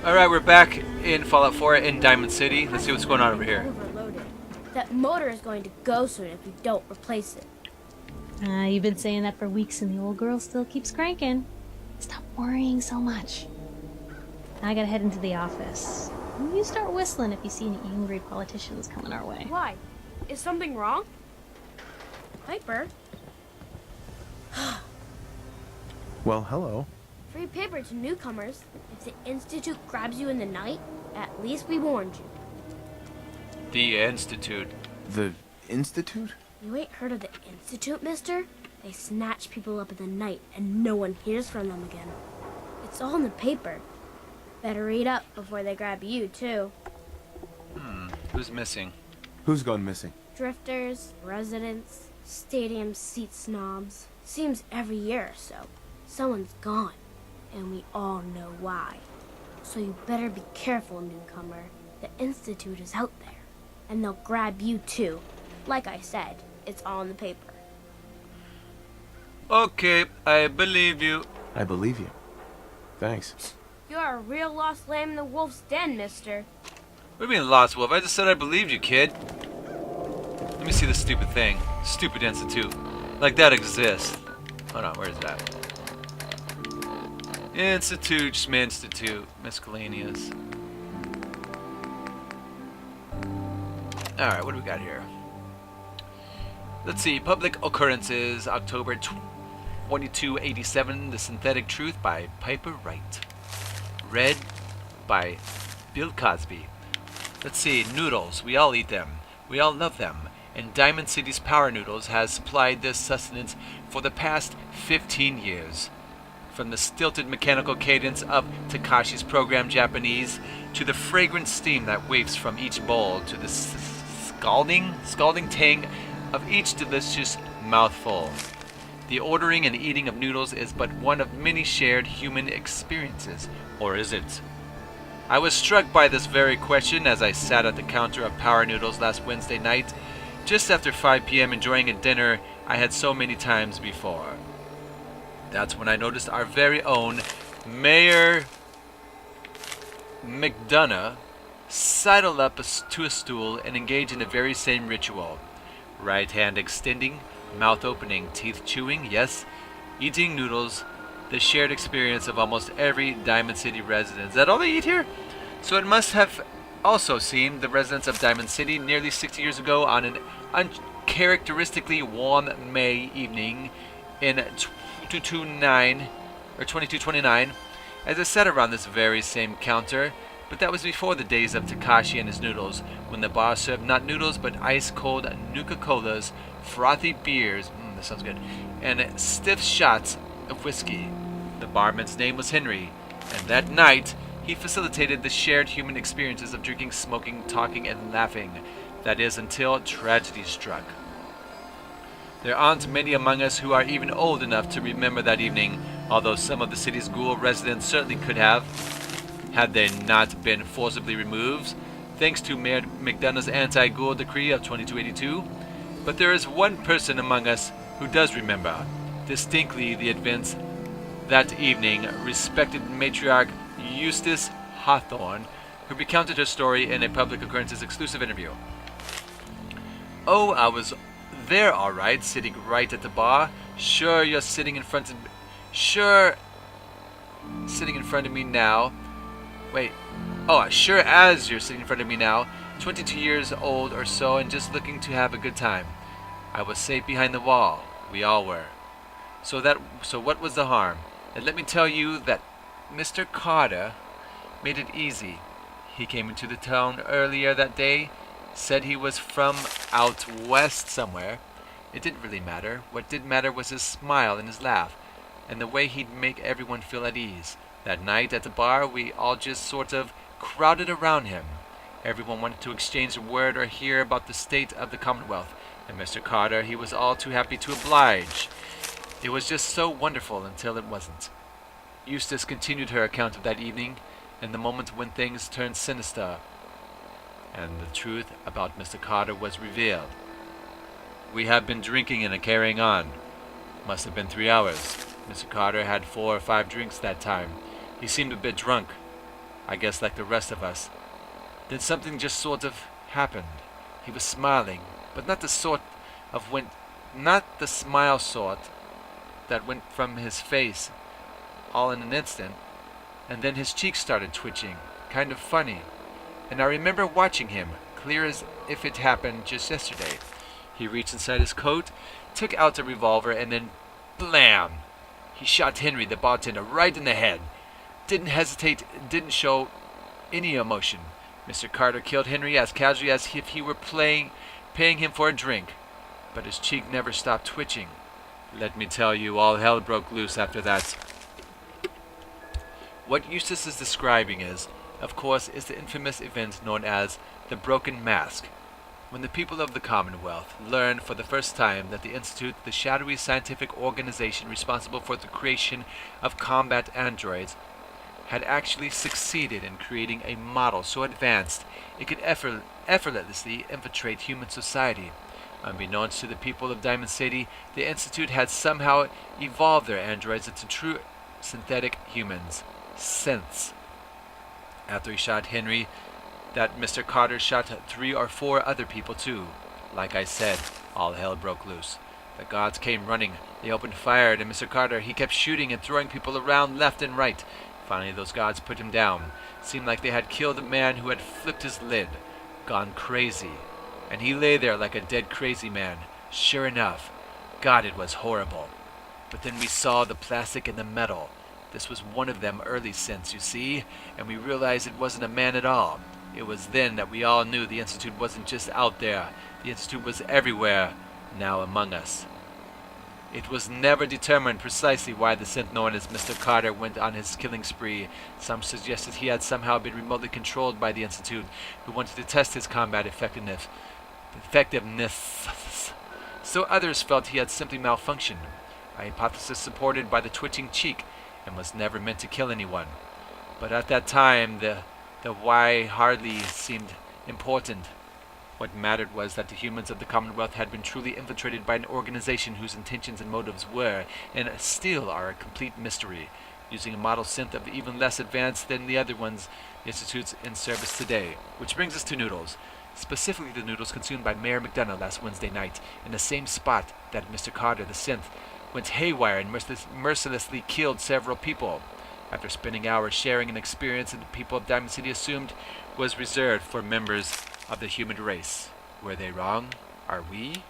Alright, we're back in Fallout 4 in Diamond City. Let's see what's going on over here. Overloaded. That motor is going to go soon if we don't replace it. You've been saying that for weeks and the old girl still keeps cranking. Stop worrying so much. I gotta head into the office. You start whistling if you see any angry politicians coming our way. Why? Is something wrong? Piper? Well, hello. Free paper to newcomers. If the Institute grabs you in the night, at least we warned you. The Institute. The Institute? You ain't heard of the Institute, mister? They snatch people up in the night and no one hears from them again. It's all in the paper. Better read up before they grab you, too. Who's missing? Who's gone missing? Drifters, residents, stadium seat snobs. Seems every year or so, someone's gone. And we all know why. So you better be careful, newcomer. The Institute is out there. And they'll grab you, too. Like I said, it's all in the paper. Okay, I believe you. I believe you. Thanks. You're a real lost lamb in the wolf's den, mister. What do you mean, Lost Wolf? I just said I believed you, kid. Let me see this stupid thing. Stupid Institute. Like that exists. Hold on, where is that? Institute, Schminstitute, miscellaneous. Alright, what do we got here? Let's see. Public Occurrences, October 2287, The Synthetic Truth by Piper Wright. Read by Bill Cosby. Let's see. Noodles. We all eat them. We all love them. And Diamond City's Power Noodles has supplied this sustenance for the past 15 years. From the stilted mechanical cadence of Takashi's program Japanese to the fragrant steam that wafts from each bowl to the scalding tang of each delicious mouthful. The ordering and eating of noodles is but one of many shared human experiences, or is it? I was struck by this very question as I sat at the counter of Power Noodles last Wednesday night, just after 5 p.m. enjoying a dinner I had so many times before. That's when I noticed our very own Mayor McDonough sidle up to a stool and engage in the very same ritual. Right hand extending, mouth opening, teeth chewing, yes, eating noodles, the shared experience of almost every Diamond City resident. Is that all they eat here? So it must have also seemed the residents of Diamond City nearly 60 years ago on an uncharacteristically warm May evening in 2229, as I sat around this very same counter. But that was before the days of Takashi and his noodles, when the bar served not noodles but ice-cold Nuka-Colas, frothy beers, that sounds good, and stiff shots of whiskey. The barman's name was Henry, and that night he facilitated the shared human experiences of drinking, smoking, talking, and laughing. That is, until tragedy struck. There aren't many among us who are even old enough to remember that evening, although some of the city's ghoul residents certainly could have, had they not been forcibly removed, thanks to Mayor McDonough's anti-ghoul decree of 2282. But there is one person among us who does remember distinctly the events that evening, respected matriarch Eustace Hawthorne, who recounted her story in a Public Occurrences exclusive interview. Oh, I was there all right, sitting right at the bar. Sure, you're sitting in front of me. Sure, sitting in front of me now. Wait. Oh, sure as you're sitting in front of me now. 22 years old or so and just looking to have a good time. I was safe behind the wall. We all were. So what was the harm? And let me tell you that Mr. Carter made it easy. He came into the town earlier that day, said he was from out west somewhere. It didn't really matter. What did matter was his smile and his laugh, and the way he'd make everyone feel at ease. That night at the bar, we all just sort of crowded around him. Everyone wanted to exchange a word or hear about the state of the Commonwealth, and Mr. Carter, he was all too happy to oblige. It was just so wonderful until it wasn't. Eustace continued her account of that evening, and the moment when things turned sinister, and the truth about Mr. Carter was revealed. We have been drinking and carrying on. Must have been 3 hours. Mr. Carter had 4 or 5 drinks that time. He seemed a bit drunk. I guess like the rest of us. Then something just sort of happened. He was smiling, but not the smile sort that went from his face all in an instant, and then his cheeks started twitching, kind of funny. And I remember watching him, clear as if it happened just yesterday. He reached inside his coat, took out a revolver, and then blam! He shot Henry, the bartender, right in the head. Didn't hesitate, didn't show any emotion. Mr. Carter killed Henry as casually as if he were paying him for a drink. But his cheek never stopped twitching. Let me tell you, all hell broke loose after that. What Eustace is describing is, of course, is the infamous event known as the Broken Mask. When the people of the Commonwealth learned for the first time that the Institute, the shadowy scientific organization responsible for the creation of combat androids, had actually succeeded in creating a model so advanced it could effortlessly infiltrate human society. Unbeknownst to the people of Diamond City, the Institute had somehow evolved their androids into true synthetic humans, synths. After he shot Henry, that Mr. Carter shot 3 or 4 other people too. Like I said, all hell broke loose. The guards came running. They opened fire, and Mr. Carter, he kept shooting and throwing people around left and right. Finally, those guards put him down. Seemed like they had killed a man who had flipped his lid, gone crazy. And he lay there like a dead crazy man. Sure enough. God, it was horrible. But then we saw the plastic and the metal. This was one of them early synths, you see, and we realized it wasn't a man at all. It was then that we all knew the Institute wasn't just out there. The Institute was everywhere, now among us. It was never determined precisely why the synth known as Mr. Carter went on his killing spree. Some suggested he had somehow been remotely controlled by the Institute, who wanted to test his combat effectiveness. So others felt he had simply malfunctioned, a hypothesis supported by the twitching cheek, and was never meant to kill anyone. But at that time, the why hardly seemed important. What mattered was that the humans of the Commonwealth had been truly infiltrated by an organization whose intentions and motives were, and still are, a complete mystery, using a model synth of even less advanced than the other ones the Institute's in service today. Which brings us to Noodles. Specifically the noodles consumed by Mayor McDonough last Wednesday night, in the same spot that Mr. Carter, the synth, went haywire and mercilessly killed several people. After spending hours sharing an experience that the people of Diamond City assumed was reserved for members of the human race. Were they wrong? Are we?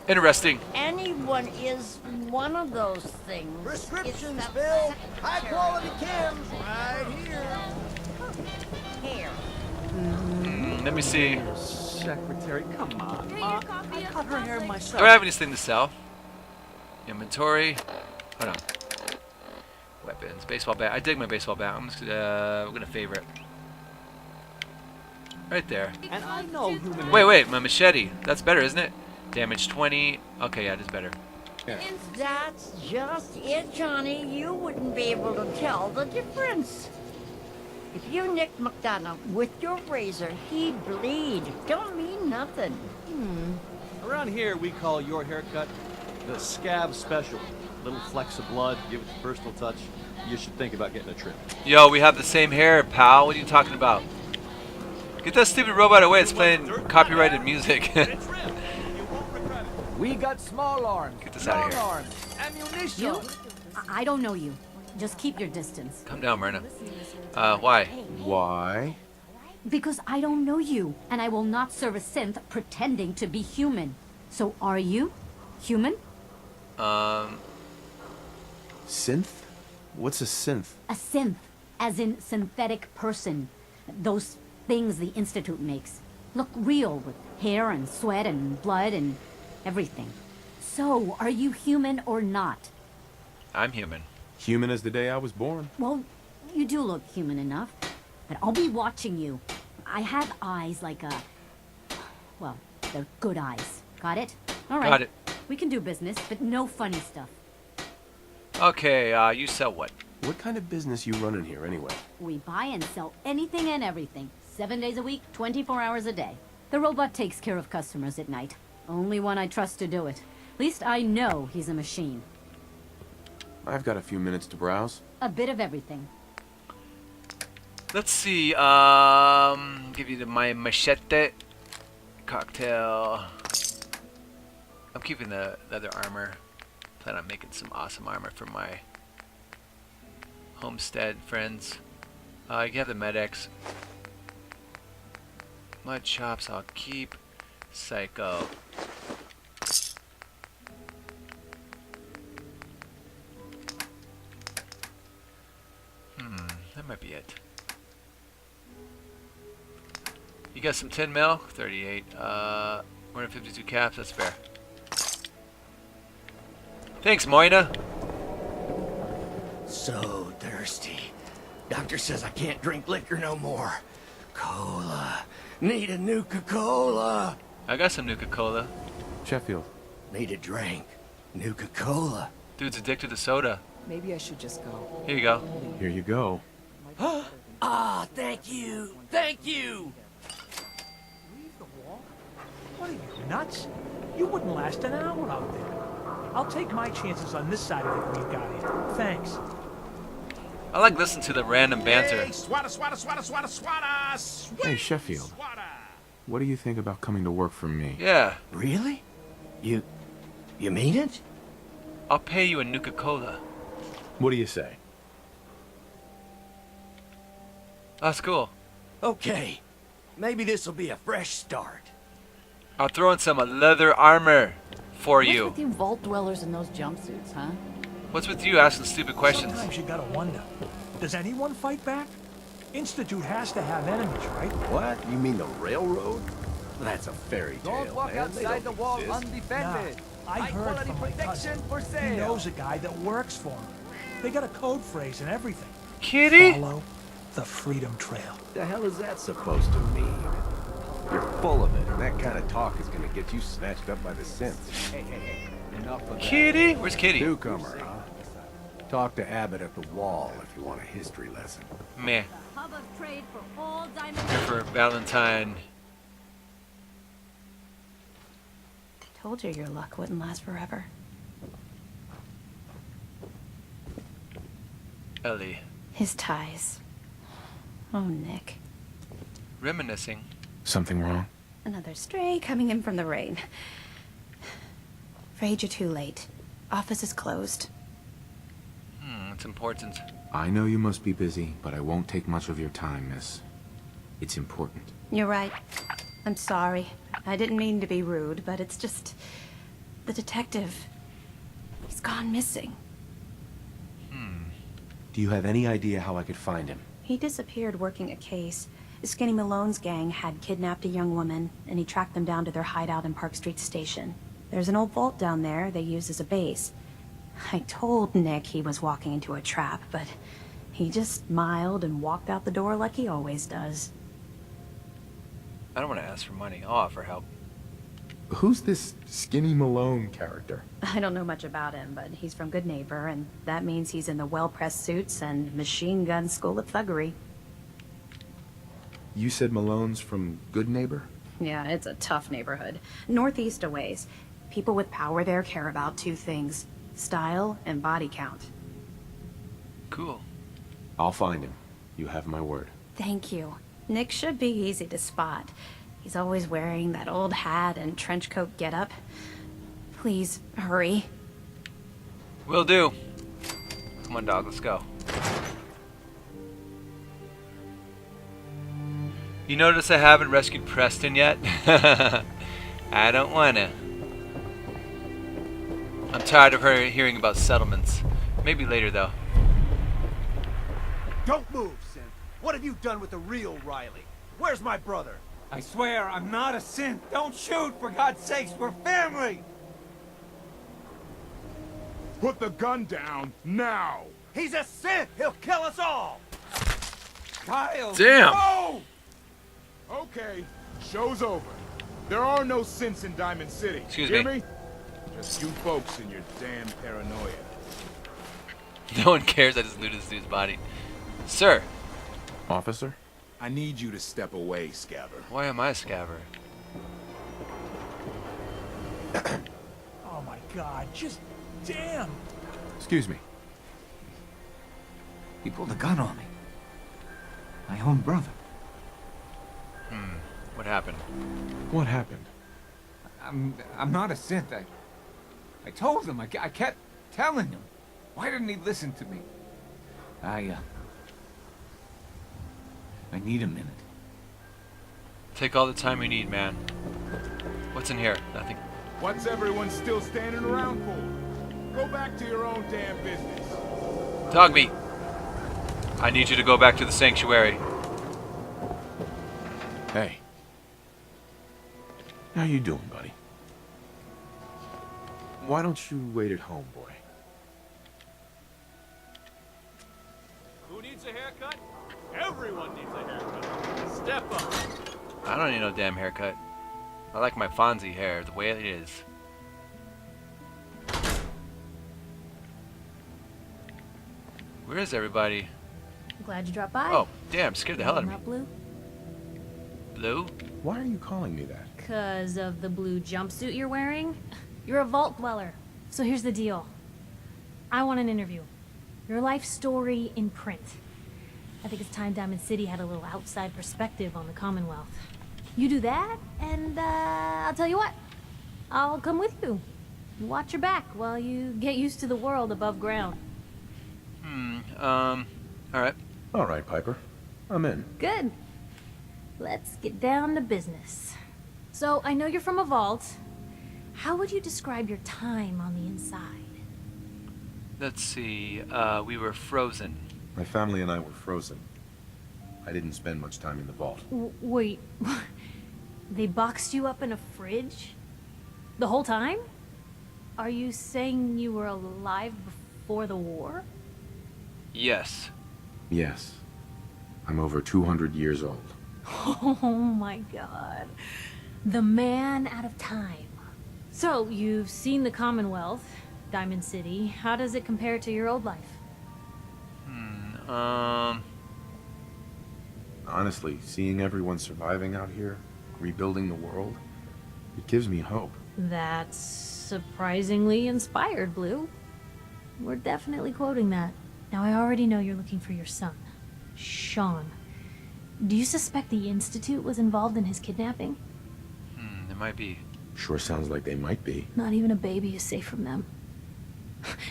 Interesting. Anyone is one of those things. Prescriptions, Bill. High quality chems right here. Here. Let me see. Secretary, come on. I cut her hair myself. Do I have anything to sell? Inventory. Hold on. Weapons. Baseball bat. I dig my baseball bat. I'm just we're gonna favor it. Right there. And I know human. Wait. My machete. That's better, isn't it? Damage 20. Okay, yeah, it is better. That's just it, Johnny. You wouldn't be able to tell the difference. If you nicked McDonough with your razor, he'd bleed. Don't mean nothing. Around here, we call your haircut the scab special. Little flecks of blood, give it a personal touch. You should think about getting a trim. Yo, we have the same hair, pal. What are you talking about? Get that stupid robot away. It's playing copyrighted music. We got small arms, Get this outta long here. arms, ammunition. You? I don't know you. Just keep your distance. Come down, Myrna. Why? Why? Because I don't know you, and I will not serve a synth pretending to be human. So are you human? Synth? What's a synth? A synth, as in synthetic person. Those things the Institute makes. Look real, with hair and sweat and blood and everything. So, are you human or not? I'm human. Human as the day I was born. Well, you do look human enough. But I'll be watching you. I have eyes like a... Well, they're good eyes. Got it? All right. Got it. We can do business, but no funny stuff. Okay, you sell what? What kind of business you running here anyway? We buy and sell anything and everything. 7 days a week, 24 hours a day. The robot takes care of customers at night. Only one I trust to do it. At least I know he's a machine. I've got a few minutes to browse. A bit of everything. Let's see. Give you my machete cocktail. I'm keeping the leather armor. Plan on making some awesome armor for my homestead friends. You have the medics. Mud chops I'll keep. Psycho. That might be it. You got some 10 mil? 38. 152 caps, that's fair. Thanks, Moina. So thirsty. Doctor says I can't drink liquor no more. Cola. Need a Nuka-Cola. I got some Nuka-Cola. Sheffield. Need a drink. Nuka-Cola. Dude's addicted to soda. Maybe I should just go. Here you go. Here you go. Ah, thank you. Thank you. Leave the wall? What are you, nuts? You wouldn't last an hour out there. I'll take my chances on this side of it we've got here. Thanks. I like listening to the random banter. Hey, Sheffield. What do you think about coming to work for me? Yeah, Really? You mean it? I'll pay you a Nuka-Cola. What do you say? That's cool. Okay. Maybe this'll be a fresh start. I'll throw in some leather armor for What's you. with you vault dwellers in those jumpsuits, huh? What's with you asking stupid questions? Sometimes you gotta wonder, does anyone fight back? Institute has to have enemies, right? What? You mean the railroad? That's a fairy tale, Don't walk man. They outside don't the wall exist. undefended. Nah, I heard from my cousin. He knows a guy that works for him. They got a code phrase and everything. Kitty? Follow the Freedom Trail. The hell is that supposed to mean? You're full of it, and that kind of talk is gonna get you snatched up by the synths. Hey, enough of that. Kitty? Where's Kitty? Newcomer, huh? Talk to Abbott at the wall if you want a history lesson. Meh. Hub of trade for all diamond. Here for Valentine. Told you your luck wouldn't last forever. Ellie. His ties. Oh, Nick. Reminiscing. Something wrong? Another stray coming in from the rain. Afraid you're too late. Office is closed. It's important. I know you must be busy, but I won't take much of your time, miss. It's important. You're right. I'm sorry. I didn't mean to be rude, but it's just... The detective... He's gone missing. Do you have any idea how I could find him? He disappeared working a case. Skinny Malone's gang had kidnapped a young woman, and he tracked them down to their hideout in Park Street Station. There's an old vault down there they use as a base. I told Nick he was walking into a trap, but he just smiled and walked out the door like he always does. I don't want to ask for money. I'll offer help. Who's this Skinny Malone character? I don't know much about him, but he's from Good Neighbor, and that means he's in the well-pressed suits and machine gun school of thuggery. You said Malone's from Good Neighbor? Yeah, it's a tough neighborhood. Northeast a ways. People with power there care about two things: style and body count. Cool. I'll find him. You have my word. Thank you. Nick should be easy to spot. He's always wearing that old hat and trench coat getup. Please, hurry. Will do. Come on, dog. Let's go. You notice I haven't rescued Preston yet? I don't wanna. I'm tired of her hearing about settlements. Maybe later, though. Don't move, Synth. What have you done with the real Riley? Where's my brother? I swear, I'm not a synth. Don't shoot, for God's sakes, we're family! Put the gun down, now! He's a synth! He'll kill us all! Kyle! Damn! No! Okay, show's over. There are no synths in Diamond City. Excuse Hear me? me? Just you folks and your damn paranoia. No one cares. I just looted this dude's body. Sir, Officer? I need you to step away, Scabber. why am I a scabber? Oh my god, just damn. Excuse me. He pulled a gun on me. My own brother. What happened? What happened? I'm not a synth. I told him. I kept telling him. Why didn't he listen to me? I need a minute. Take all the time you need, man. What's in here? Nothing. What's everyone still standing around for? Go back to your own damn business. Dog meat. I need you to go back to the sanctuary. Hey. How you doing, buddy? Why don't you wait at home, boy? Who needs a haircut? Everyone needs a haircut. Step up. I don't need no damn haircut. I like my Fonzie hair the way it is. Where is everybody? Glad you dropped by. Oh, damn, scared the hell out of me. Not blue? Blue? Why are you calling me that? Because of the blue jumpsuit you're wearing? You're a vault dweller. So here's the deal. I want an interview. Your life story in print. I think it's time Diamond City had a little outside perspective on the Commonwealth. You do that, and I'll tell you what. I'll come with you. Watch your back while you get used to the world above ground. Alright. All right, Piper. I'm in. Good. Let's get down to business. So, I know you're from a vault. How would you describe your time on the inside? Let's see, we were frozen. My family and I were frozen. I didn't spend much time in the vault. Wait, they boxed you up in a fridge? The whole time? Are you saying you were alive before the war? Yes. Yes. I'm over 200 years old. Oh my god. The man out of time. So, you've seen the Commonwealth, Diamond City. How does it compare to your old life? Honestly, seeing everyone surviving out here, rebuilding the world, it gives me hope. That's surprisingly inspired, Blue. We're definitely quoting that. Now, I already know you're looking for your son, Sean. Do you suspect the Institute was involved in his kidnapping? It might be. Sure sounds like they might be. Not even a baby is safe from them.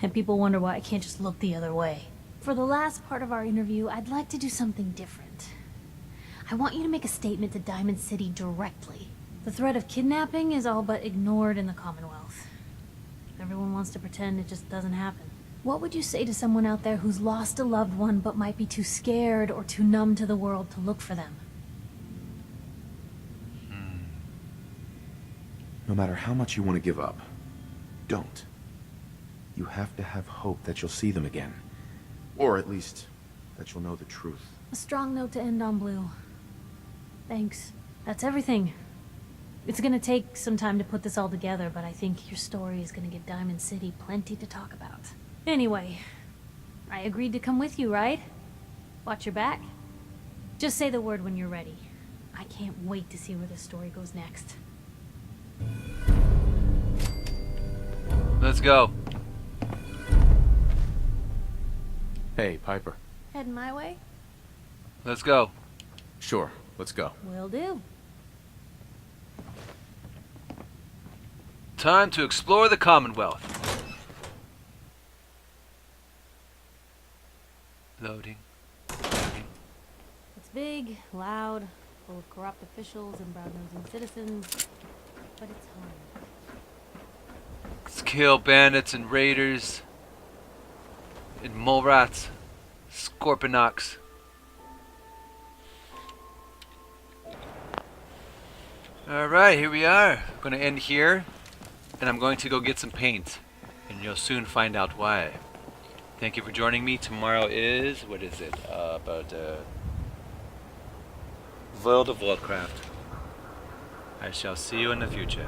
And people wonder why I can't just look the other way. For the last part of our interview, I'd like to do something different. I want you to make a statement to Diamond City directly. The threat of kidnapping is all but ignored in the Commonwealth. Everyone wants to pretend it just doesn't happen. What would you say to someone out there who's lost a loved one but might be too scared or too numb to the world to look for them? No matter how much you want to give up, don't. You have to have hope that you'll see them again. Or at least, that you'll know the truth. A strong note to end on, Blue. Thanks. That's everything. It's gonna take some time to put this all together, but I think your story is gonna give Diamond City plenty to talk about. Anyway, I agreed to come with you, right? Watch your back. Just say the word when you're ready. I can't wait to see where this story goes next. Let's go. Hey, Piper. Heading my way? Let's go. Sure, let's go. Will do. Time to explore the Commonwealth. Loading. Loading. It's big, loud, full of corrupt officials and brown-nosing citizens, but it's home. Let's kill bandits and raiders. And mole rats. Scorpionox. Alright, here we are. I'm going to end here. And I'm going to go get some paint. And you'll soon find out why. Thank you for joining me. Tomorrow is... what is it? About... World of Warcraft. I shall see you in the future.